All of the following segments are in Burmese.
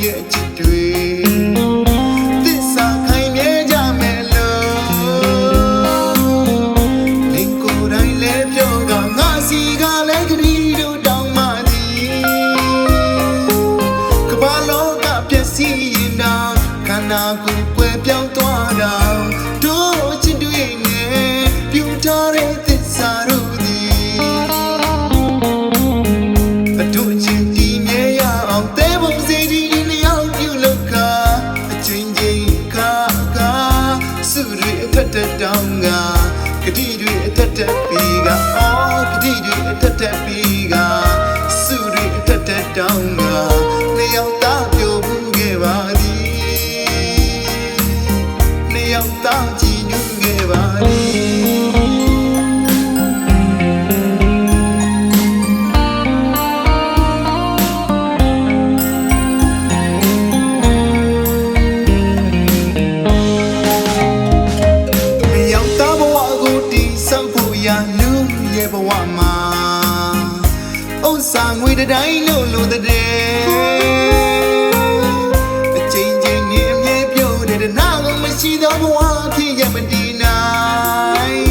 ရဲ့ချစ်တွေသစ္စာခိုင်မြဲကြမယ်လို့လင်ကိုယ်တိုင်လဲပြောကငါစီကလည်းကတိတို့တောင်းမှသည်ကမ္ဘာလောကပျက်စီးရင်တော့ခန္ဓာကိုယ်ကွယ်ပြောင်းသွားတော့တို့ချစ်တွေနဲ့ပြုထားတဲ့သစ္စာတို့တောင်းကကတိတွေအထက်တက်ပြီးကအော်ကတိတွေအထက်တက်ပြီးကစုတွေအထက်တက်တောင်းကနှစ်ယောက်သားပြောဘူးခဲ့ပါသည်နှစ်ယောက်သားကြည်ညိုခဲ့ပါလူရဲ့ဘဝမှာဥစ္စာငွေတိုင်းလို့လို့တဲ့အချိန်ချင်းနဲ့အမြဲပြောတဲ့နာကမရှိသောဘဝဖြစ်ရမတည်နိုင်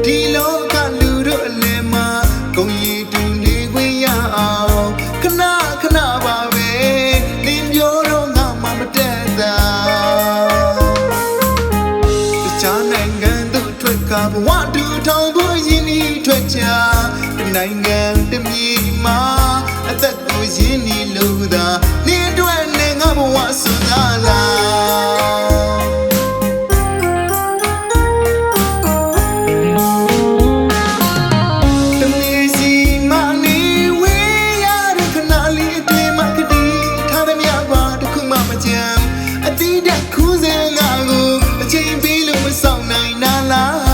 ဒီလောကလူတို့အလယ်မှာဂုဏ်ရည်တူနေခွင့်ရအောင်ခဏခဏပါပဲလင်းပြောတော့ငါမှမတတ်တာတခြားနိုင်ငံတို့ထွက်ကဘဝတူထောင်ဖို့ရင်းနှီးထွက်ချတနိုင်ငံတမြေမှာအသက်ကိုရင်းနှီးလို့သာနေအတွက်နဲ့ငါဘဝစွန့်စားလာတမြေစီမနေဝေးရတဲ့ခဏလေးအတွင်းမှာကတိထားသမျှပါတခုမှမကြမ်းအတိတ်တစ်ခုစင်ငါကိုအချိန်ပေးလို့မဆောင်နိုင်နာလား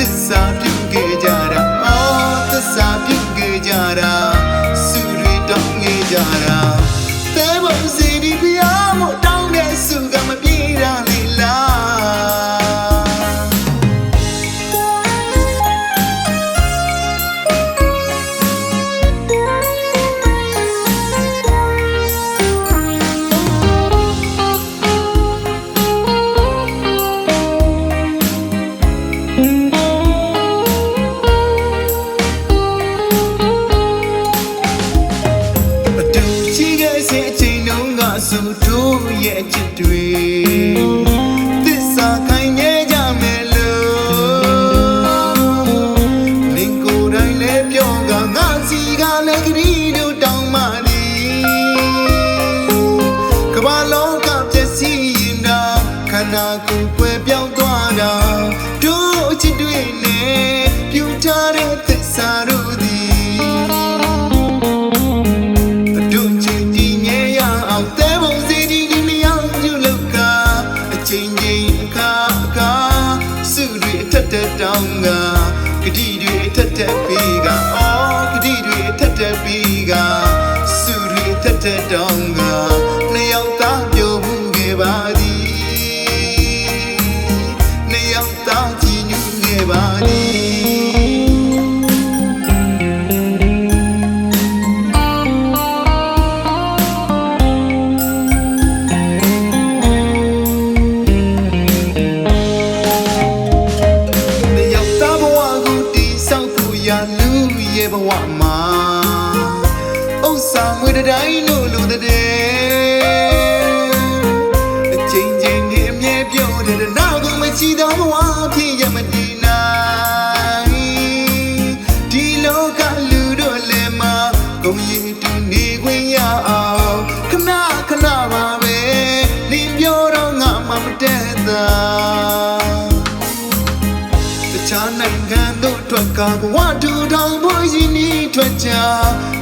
သစ္စာပြုခဲ့ကြတာအော်သစ္စာပြုခဲ့ကြတာစုတွေတောင်းခဲ့ကြတာသဲပုံစီဒီဖျားမို့တောင်းတဲ့စုကမပြေတာလေလားစုတို့ရဲ့ချစ်တွေသစ္စာခိုင်မြဲကြမယ်လို့လင်ကိုယ်တိုင်လဲပြောကငါစီကလည်းကတိတို့တောင်းမှသည်ကမ္ဘာလောကပျက်စီးရင်တော့ခန္ဓာကိုယ်ကွယ်ပြောင်းသွားတော့တို့ချစ်တွေနဲ့ပြုထားတဲ့သစ္စာတို့သည်တောင်းကကတိတွေထက်တက်ပြီးကအော်ကတိတွေထက်တက်ပြီးကစုတွေထက်တက်တောင်းကနှစ်ယောက်သားပြောဘူးခဲ့ပါသည်နှစ်ယောက်သားကြည်ညိုခဲ့ပါသည်လူရဲ့ဘဝမှာဥစ္စာငွေတိုင်းလို့လို့တဲ့အချိန်ချင်းနဲ့အမြဲပြောတဲ့နာကိုမရှိသောဘဝဖြစ်ရမတည်နိုင်ဒီလောကလူတို့လည်းမှာဂုဏ်ရည်တူနေခွင့်ရအောင်ခဏခဏပါပဲလင်းပြောတော့ငါမှမတတ်တာတခြားနိုင်ငံတို့ထွက်ကဘဝတူထောင်ဖို့ရင်းနှီးထွက်ချ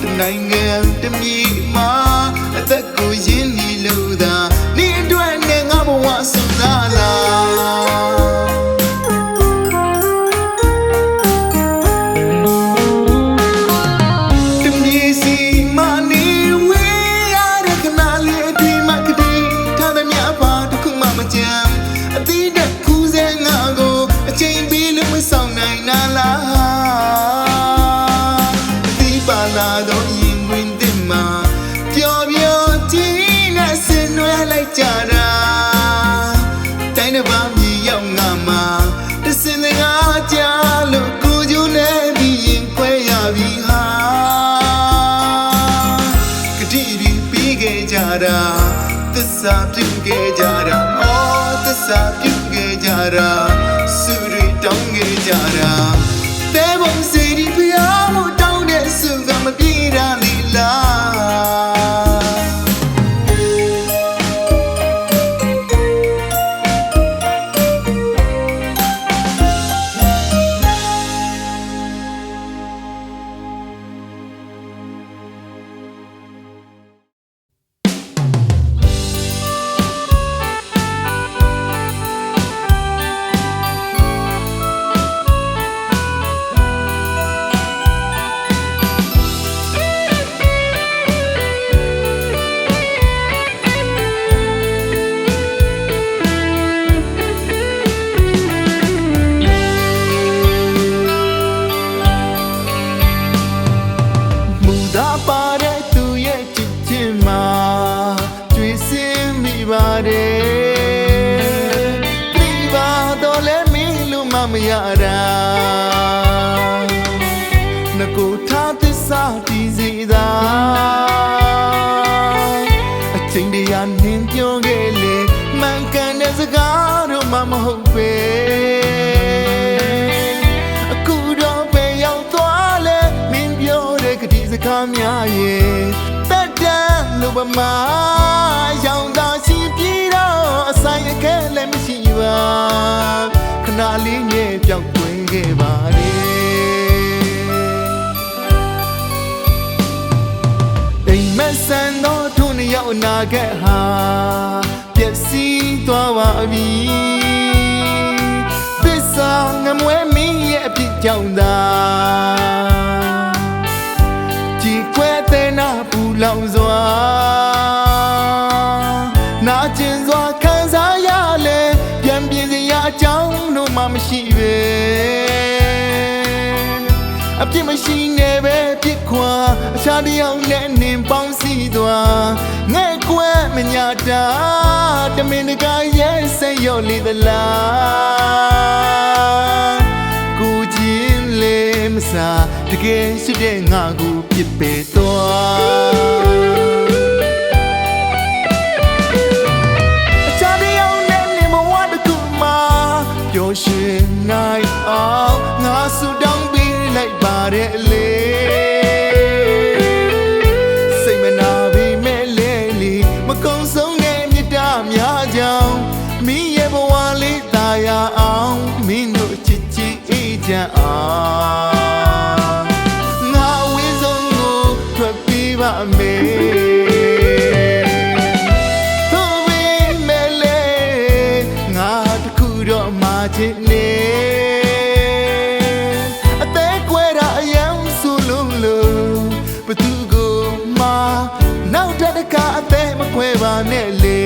တနိုင်ငံတမြေမှာအသက်ကိုရင်းနှီးလို့သာနေအတွက်နဲ့ငါဘဝစွန့်စားလာ တာသစ္စာပြုခဲ့ကြတာအော်သစ္စာပြုခဲ့ကြတာစုတွေတောင်းခဲ့ကြတာတဲဘုံစီဒီဖျားလို့တောင်းတဲ့စုကမပြေတာလေလားမရတာငကိုထားသစ္စာတည်စီသာအချိန်တရာနင်းပြောခဲ့လေမှန်ကန်တဲ့စကားတော့မှမဟုတ်ပဲအခုတော့ပဲရောက်သွားလဲမင်းပြောတဲ့ကတိစကားများရဲ့တက်တန်းလို့ပမာရောင်သာရှိပြီးတော့အဆိုင်အခဲလည်းမရှိပါခဏလေးနဲ့ပြောင်းသွင်းခဲ့ပါလေအိမ်မဆန်တော့ထုံးရောက်နာခဲ့ဟာပျက်စီးသွားပါပြီသစ္စာငမွဲမင်းရဲ့အဖြစ်ကြောင့်သာကြည်ခွဲတဲ့နာပူလောင်စွာနာကျင်စွာခံစားရလဲပြန်ပြင်စရာအကြောင်းတို့မှမရှိပဲအပြစ်မရှိနေပဲပြစ်ခွာအခြားတစ်ယောက်နဲ့နင်ပေါင်းစည်းသွားငဲ့ကွယ်မညာတာတမင်တကာရဲ့စိတ်ရော့လေသလားကိုချင်းလေမစားတကယ်ရှိတဲ့ငါကိုပြစ်ပေသွားပျော်ရွှင်နိုင်အောင်ငါဆူတောင်းပေးလိုက်ပါတယ်လေစိတ်မနာပေမဲ့လေလေမကုံဆုံးတဲ့မြတ်တာများကြောင့်မင်းရဲ့ဘဝလေးသာယာအောင်မင်းတို့ချစ်ချစ်အေးချမ်းအောင်ငါဝေးဆုံးကိုထွက်ပြေးပါမယ်ချစ်နေအသေးကွဲတာအယံဆိုလုံးလို့ဘသူကိုမှနောက်တစ်ခါအသေးမကွဲပါနဲ့လေ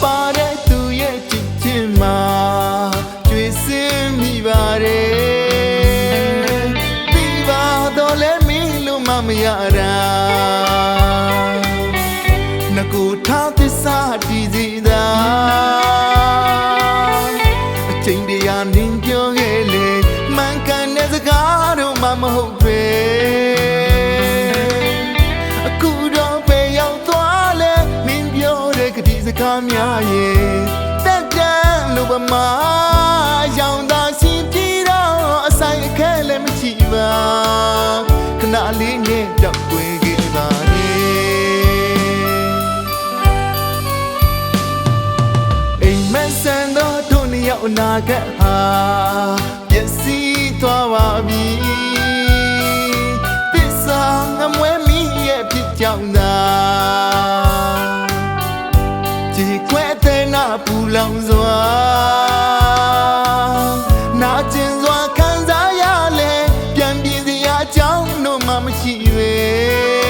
ပါတဲ့သူရဲ့ချစ်ချင်းမှာကျွေးစင်းမိပါတယ်ပြီးပါတော့လဲမင်းလို့မမရတာငကိုထားသစ္စာတည်စီသာအချိန်တရာနင်းပြောခဲ့လေမှန်ကန်တဲ့စကားတော့မှမဟုတ်ပဲအခုတော့ပဲရောက်သွားလဲမင်းပြောတဲ့ကတိစကားများရဲ့တက်တန်းလို့ပမာရောင်သာရှိပြီးတော့အဆိုင်အခဲလည်းမရှိပါခဏလေးနဲ့ပြောက်ွယ်ခဲ့ပါလေအိမ်မဆန်တော့တို့နှစ်ယောက်အနာဂတ်ဟာပျက်စီးသွားပါပြီသစ္စာငမွဲမင်းရဲ့ဖြစ်ကြောင့်သာကြည်ခွဲတဲ့နာပူလောင်စွာနာကျင်စွာခံစားရလဲပြန်ပြေစရာအကြောင်းတို့မှမရှိပဲ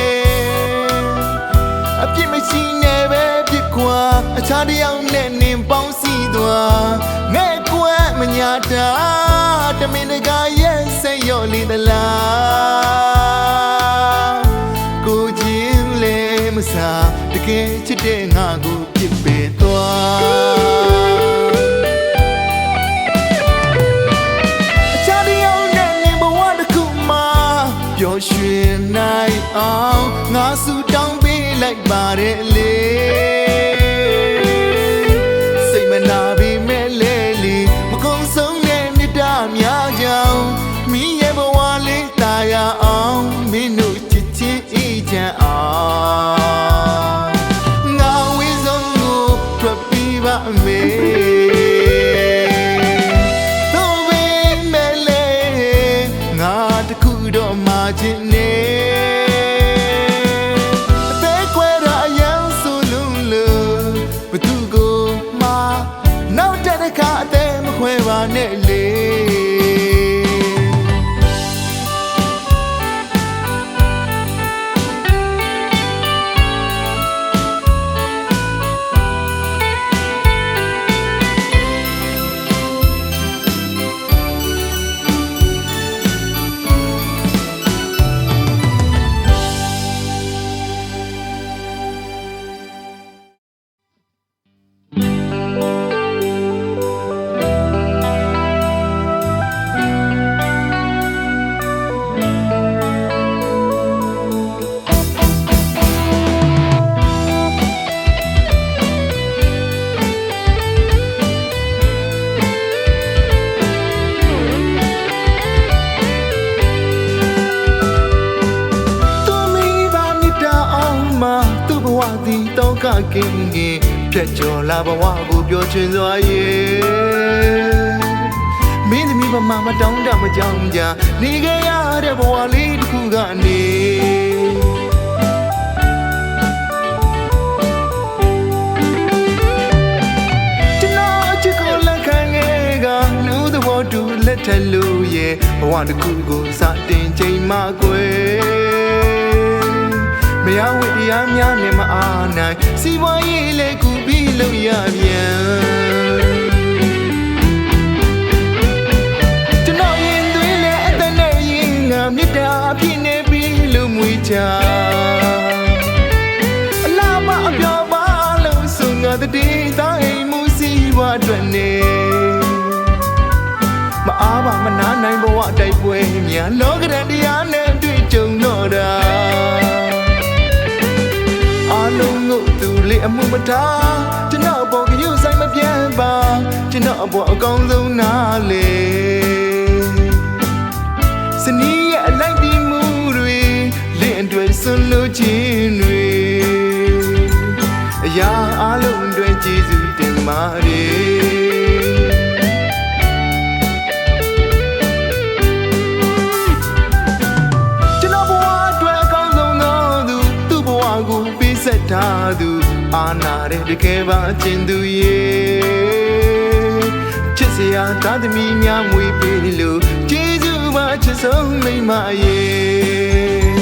မင်တကာရဲ့စိတ်ရော့လေးသလားကိုချင်းလဲမစားတကယ်ချစ်တဲ့ငါကိုပြစ်ပယ်သွားအချားတယောက်နဲ့နေဘဝတစ်ခုမှာပျော်ရွှင်နိုင်အောင်ငါဆူတောင်းပေးလိုက်ပါတယ်လေစိတ်မနာပေမဲ့လေလေမကုန်ဆုံးတဲ့မြတ်တာများကြောင့်မင်းရဲ့ဘဝလေးတာရအောင်မင်းတို့ချစ်ချင်းအေးချမ်းအောင်ငါဝေးဆုံးကိုထွက်ပြီးပါမယ်တော့ပေမဲ့လေငါတခုတော့မှချစ်နေအသေးမခွဲပါနဲ့လေကကင်းကင်းဖြတ်ကျော်လာဘဝကိုပျော်ရွှင်စွာရဲ့မင်းသမီးမမတောင်းတမကြောင်ကြနေခဲ့ရတဲ့ဘဝလေးတစ်ခုကနေကျွန်တော်အချစ်ကိုလက်ခံခဲ့ကလူသဘောတူလက်ထက်လို့ရဲ့ဘဝတစ်ခုကိုစတင်ချိန်မှကွယ်မရဝိတရားများနဲ့မအားနိုင်စီးပွားရေးလည်းကူပြီးလို့ရပြန်ကျွန်တော်ရင်သွေးလည်းအသက်နဲ့ရင်ငါမြတ်တာအဖြစ်နေပြီးလို့မွေးချအလားမအပြော်ပါလို့ဆိုငါတည်းသားအိမ်မှုစီးပွားအတွက်နေမအားပါမနာနိုင်ဘဝတိုက်ပွဲများလောကတရားနဲ့တွေ့ကြုံတော့တာအလုံးကိုသူလေးအမှုမထားကျွန်တော်ဘောကယူဆိုင်မပြန်ပါကျွန်တော်ဘောအကောင်းဆုံးနားလေစနီးရဲ့အလိုက်ဒီမှုတွေလင့်အတွက်ဆွလို့ခြင်းတွေအရာအလုံးတွေကျေးဇူးတင်ပါတယ်ကျွန်တော်ဘဝအတွက်အကောင်းဆုံးသောသူသူ့ဘဝကိုဆက်ထားသူအာနာတဲ့တကယ်ပါအချင်းသူရဲ့ချစ်စရာသားသမီးများမွေးပေးလို့ကျေးဇူးပါချစ်ဆုံးမိမရဲ့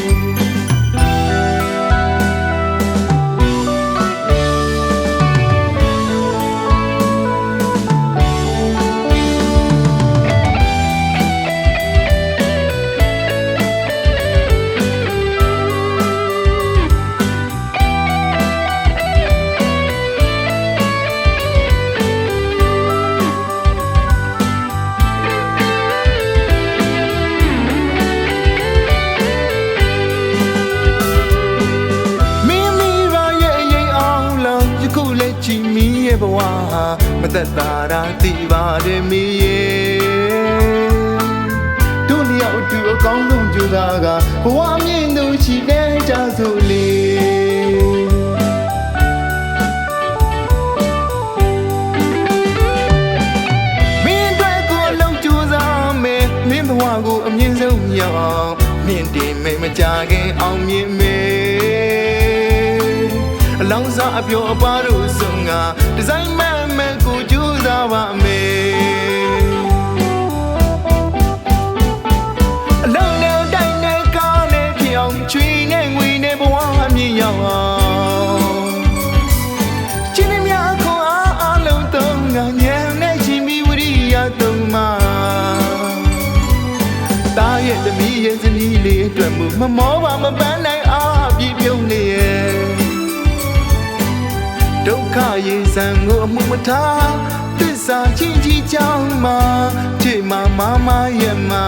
ဘဝမသက်သာတာသိပါတယ်မီးရဲ့တို့လျောက်တူအကောင်းဆုံးကြိုးစားကဘဝမြင့်သူရှိတဲ့ကြစို့လေမင်းအတွက်ကိုအလုံးကြိုးစားမယ်မင်းဘဝကိုအမြင့်ဆုံးရောက်အောင်မြင့်တင်မယ်မကြခင်အောင်မြင်မယ်အလောင်းစားအပြောအပါတို့ဆုံးကဒီဇိုင်းမဲ့ကိုကြိုးစားပါမယ်အလုံးနဲ့တိုင်းနဲ့ကားနဲ့ပြောင်းချွေနဲ့ငွေနဲ့ဘဝအမြင့်ရောက်အောင်ချင်းနဲ့များခွန်အားအလုံးသုံးကညံနဲ့ချင်းပြီးဝရိယသုံးမှာ လေးအတွက်မှုမမောပါမပန်းနိုင်အားပြည့်ပြုံးနေရဲ့ဒုက္ခရင်ဆန်ကိုအမှုမထားသစ္စာချင်းကြီးကြောင်းမှာချိန်မှာမရဲ့မှာ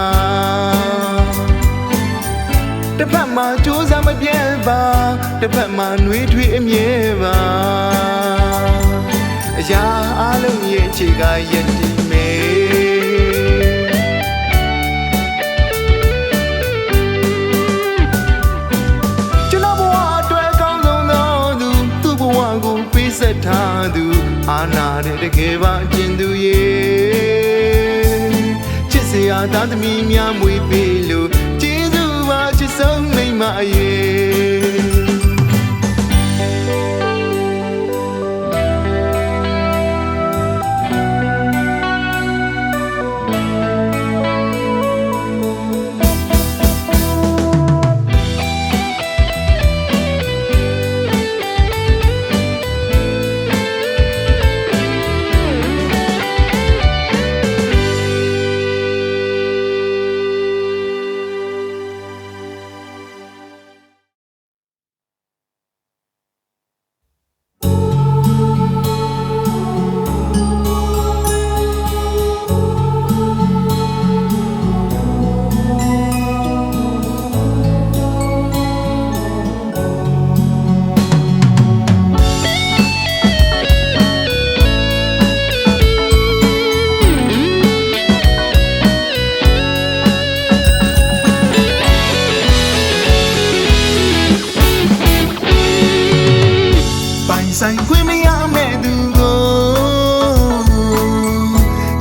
တစ်ဖက်မှာကြိုးစားမပြတ်ပါတစ်ဖက်မှာနှွေးထွေးအမြဲပါအရာအလုံးရဲ့ခြေကယက်တည်မေကျွန်တော်ဘဝအတွက်ကောင်းဆုံးသောသူသူ့ဘဝကိုပေးဆက်ထားသူအာနာတဲ့တကယ်ပါအကျဉ်သူရဲ့ချစ်စရာသားသမီးများမွေးပေးလို့ကျေးဇူးပါချစ်ဆုံးမိမရဲ့ဆိုင်ခွင့်မရမဲ့သူကို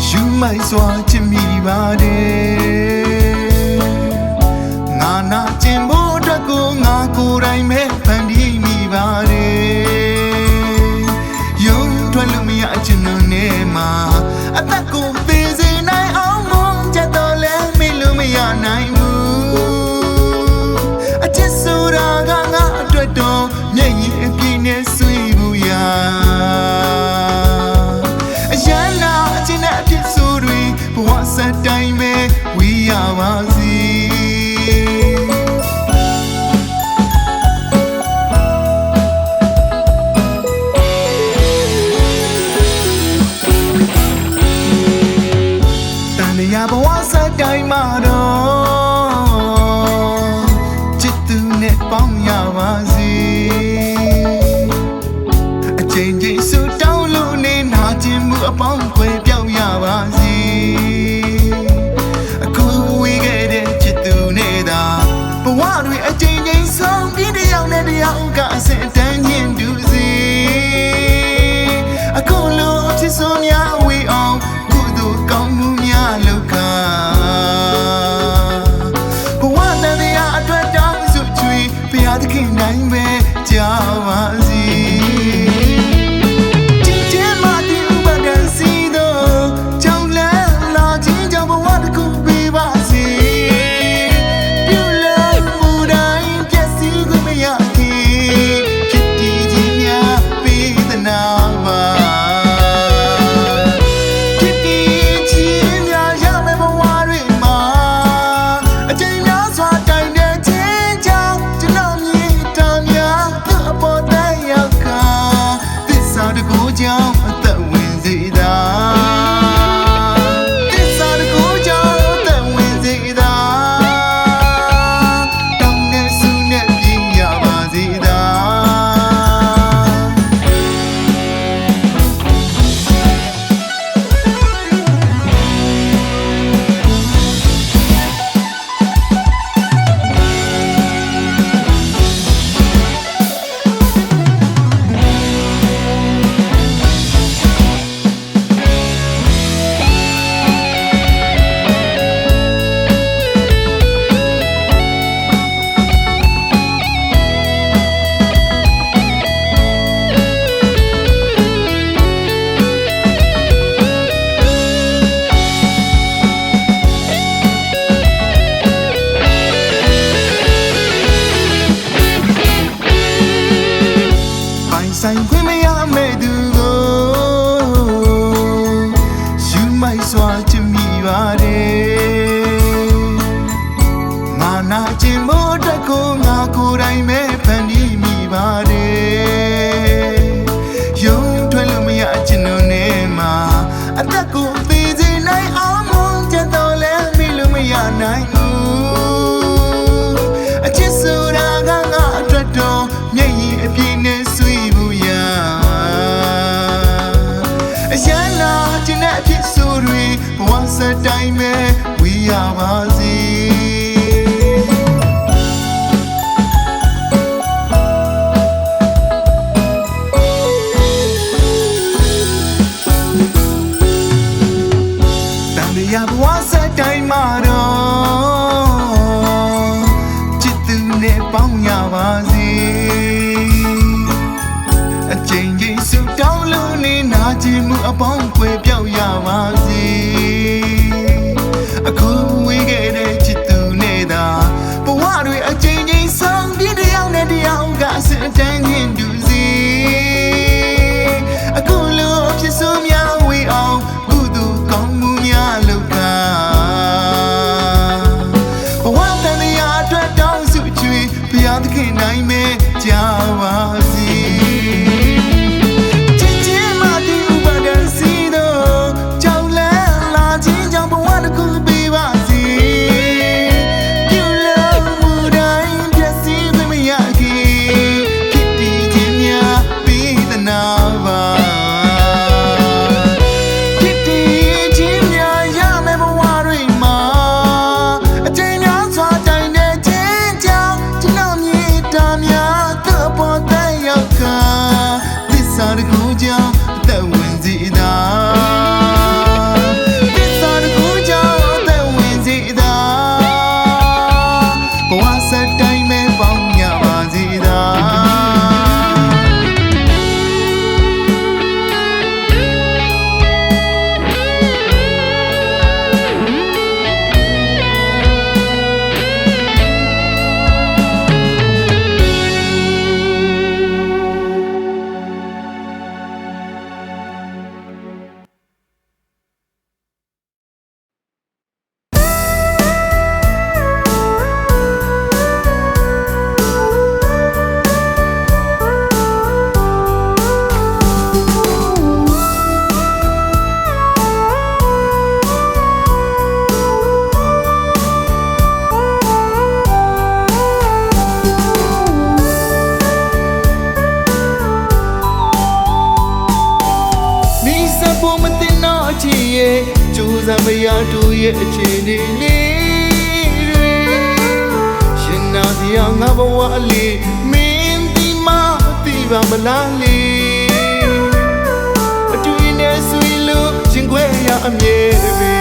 ယူမိုက်စွာချစ်မိပါတယ်ငါနာကျင်ဖို့အတွက်ကိုငါကိုယ်တိုင်ပဲဖန်တီးမိပါတယ်ရုံထွက်လို့မရချင်လို့နေမှာအသက်ကိုသေစေနိုင်အောင်မကြတော့လဲမေ့လို့မရနိုင်ဘူးအချစ်ဆိုတာကငါအတွက်တော့မျက်ရည်အပြည့်နဲ့ဆွေးအရန်နာအချင်းနဲ့အဖြစ်ဆိုတွေဘဝစတိုင်းပဲဝေးရပါစေတန်မြာဘဝစတိုင်းမှာတော့ချစ်သူနဲ့ပေါင်းရပါစေချိန်ချိန်ဆူတောင်းလို့နေနာကျင်မှုအပေါင်းခွဲပြောင်းရပါစေအခုဝေးခဲ့တဲ့ချစ်သူနဲ့သာဘဝတွေအချိန်ချင်းဆုံးပြီးတယောက်နဲ့တယောက်ကအစင်တန်းချင်းတူစေအခုလိုအဖြစ်ဆိုများဝေးအောင်ကုသိုလ်ကောင်းမှုများလုပ်ခါဘဝတန်တရားအတွက်တောင်းစုချွေဘုရားသခင်နိုင်ပဲကြာပါစေဆိုင်ခွင့်မရမဲ့သူကိုယူမိုက်စွာချစ်မိပါတယ်ငါနာကျင် စတိုင်းမဲ့ဝီရပါစေတန်ရဘဝစတိုင်းမှာတော့ချစ်သူနဲ့ပေါင်းရပါစေအချိန်ချင်းစုတောင်းလို့နေနာကျင်မှုအပေါင်းကွယ်ပြောက်ရပါစေအခုဝေးခဲ့တဲ့ချစ်သူနဲ့သာဘဝတွေအချိန်ချင်းဆောင်ပြီးတယောက်နဲ့တယောက်ကစတန်းချင်းတူစီအခုလိုဖြစ်ဆိုများဝေးအောင်ကုသိုလ်ကောင်းမှုများလုပ်ကဘဝတန်ရာအတွက်တောင်းစုချွေဘုရားသခင်နိုင်မဲ့ကြပါစေကျိုးစံမရတို့ရဲ့အခြေအနေလေးတွေရှင်နာစရာငါဘဝလေးမင်းဒီမှာသိပါမလားလေအတူရင်းနဲ့ဆွေလို့ရှင်ခွဲရအမြဲပဲ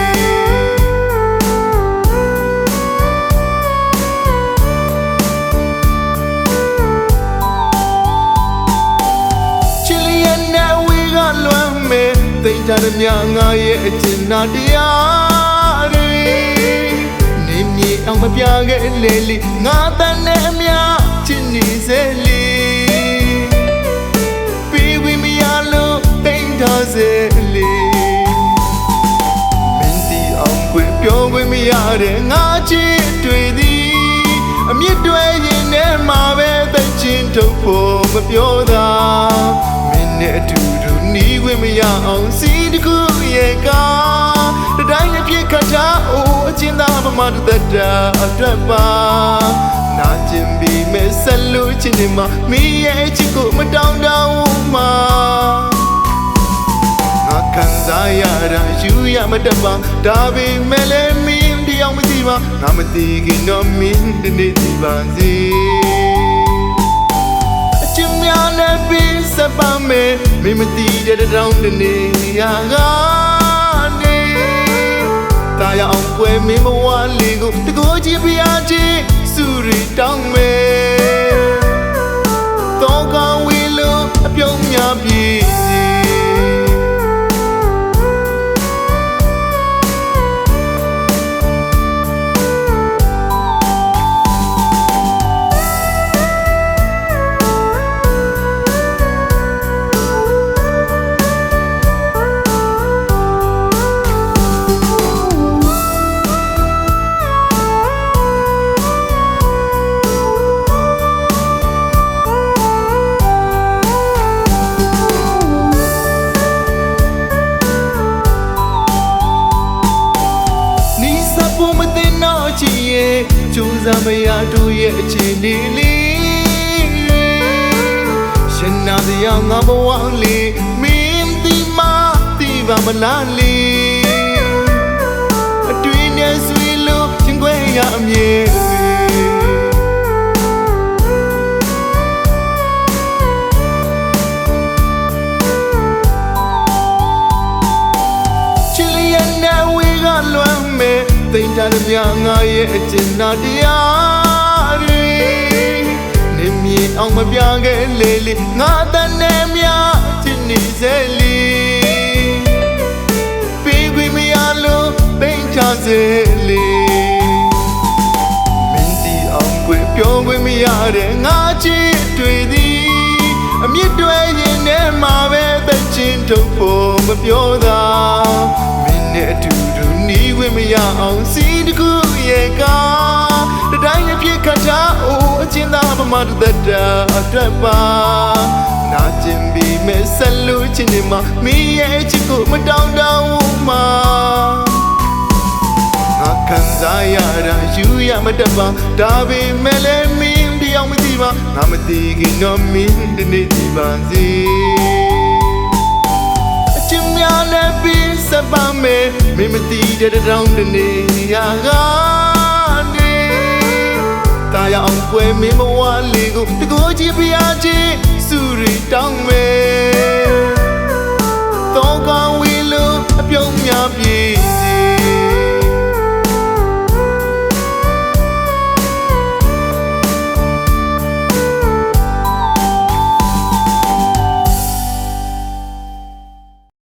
ချစ်လျက်နဲ့ဝေးကလွမ်းမဲ့သိကြတဲ့မြငါရဲ့အကျဉ်းနာတရားတွေနေမြေအောင်မပြခဲ့လေလေငါတန်နဲ့အမြချစ်နေစေလေပြီးဝိမရလို့တိမ်ထားစေလေမင်းဒီအောင်ခွင့်ပြောခွင့်မရတဲ့ငါချစ်တွေသည်အမြင့်တွေရင်ထဲမှာပဲသိချင်းထုတ်ဖို့မပြောတာမင်းနဲ့အတူနီးခွင့်မရအောင်စီတခုရဲ့ကားတတိုင်းနဲ့ပြစ်ခတ်တာအိုးအချင်းသားမမတို့တတ်တာအတွက်ပါနာကျင်ပြီးမဲ့ဆက်လို့ချင်းနေမှာမိရဲ့ချစ်ကိုမတောင်းတမှာငါခံစားရတာယူရမတတ်ပါဒါပေမဲ့လည်းမင်းတရားမသိပါငါမသိခင်တော့မင်းတနေ့သိပါစေချစ်များနဲ့ပြီးစပါမယ်မင်းမသိတဲ့တောင်းတနေရာကနေတာရအောင်ပွဲမင်းဘဝလေးကိုတကိုးကြည့်ပြရချင်းစုရီတောင်းမယ်တော့ကောင်းဝေလို့အပြုံးများပြေစီကျိုးစံမရတို့ရဲ့အခြေအနေလေးရှင်နာစရာငါဘဝလေးမင်းဒီမှာသိပါမလားလေ သိမ့်တာမြငါရဲ့အကျဉ်းနာတရားတွေနေမြေအောင်မပြခဲ့လေလေငါတန်နေမြချစ်နေစေလေပြီးခွေမရလို့သိမ့်ချစေလေမင်းတီအောင်ခွေပြောခွေမရတဲ့ငါချစ်တွေသည်အမြင့်တွဲရင်ထဲမှာပဲသချင်းထုတ်ဖို့မပြောသာမင်းနဲ့အတူတူနီးခွင့်မရအောင်စီးတကူရဲ့ကားတတိုင်းနဲ့ပြစ်ခတ်တာအိုးအချင်းသားပမာတတာအတွက်ပါနာကျင်ပြီးမဲ့ဆက်လို့ချင်းနေမှာမင်းရဲ့ချစ်ကိုမတောင်းတမှာငါခံစားရတာယူရမတတ်ပါဒါပေမဲ့လည်းမင်းပြောင်းမသိပါငါမသိခင်တော့မင်းဒီနေ့ဒီပါစေအချင်များလည်းပြီးစပါမယ်မင်းမသိတဲ့တောင်းတနေရာကနေတာရအောင်ကွယ်မင်းဘဝလေးကိုတကိုးကြည့်ပြရချင်းစူရီတောင်းမယ်